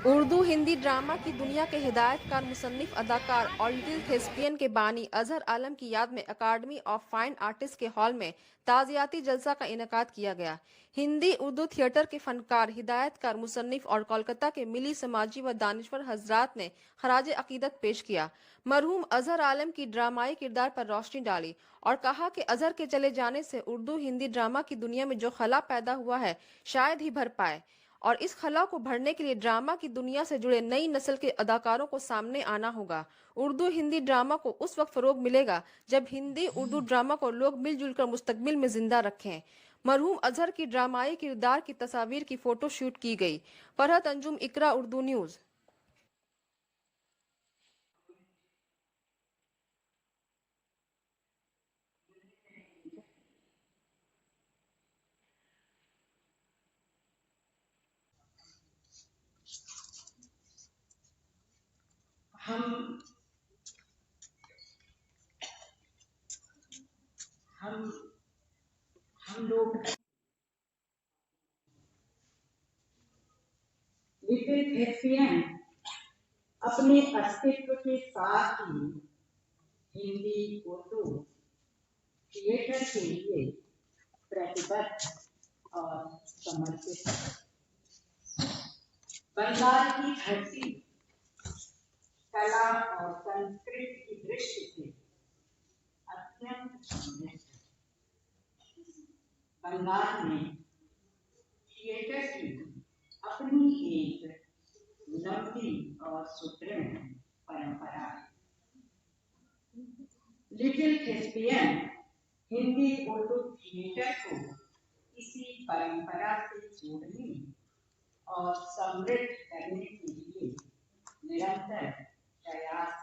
Urdu Hindi drama की दुनिया के हिदायतकार मुसन्निफ अदाकार और लिटिल थेस्पियन के बानी अजहर आलम की याद में अकादमी ऑफ फाइन आर्टिस्ट के हॉल में ताजियाती जलसा का इनेकाद किया गया। हिंदी उर्दू थिएटर के फनकार, हिदायतकार, मुसन्निफ और कोलकाता के मिली समाजी व दानिश्वर हजरात ने खराज अकीदत पेश किया। मरहूम अजहर आलम की ड्रामाई किरदार पर रोशनी डाली और कहा कि अजहर के चले जाने से उर्दू हिंदी ड्रामा की दुनिया में जो खला पैदा हुआ है शायद ही भर पाए, और इस खला को भरने के लिए ड्रामा की दुनिया से जुड़े नई नस्ल के अदाकारों को सामने आना होगा। उर्दू हिंदी ड्रामा को उस वक्त फरोग मिलेगा जब हिंदी उर्दू ड्रामा को लोग मिलजुल कर मुस्तकबिल में जिंदा रखें। मरहूम अजहर की ड्रामाई किरदार की तस्वीर की फोटो शूट की गई। फरहत अंजुम, इकरा उर्दू न्यूज। हम हम हम लोग लिटिल एशियन अपने अस्तित्व के साथ ही हिंदी उर्दू थिएटर के लिए प्रतिबद्ध और समर्पित है। बंगाल की धरती कला और संस्कृति की दृष्टि से अत्यंत समृद्ध है। बंगाल में थिएटर की अपनी एक लंबी और सुदृढ़ परंपरा है। Little thespian Hindi Urdu theatre को इसी परंपरा से जोड़ने और समृद्ध करने के लिए निरंतर प्रयास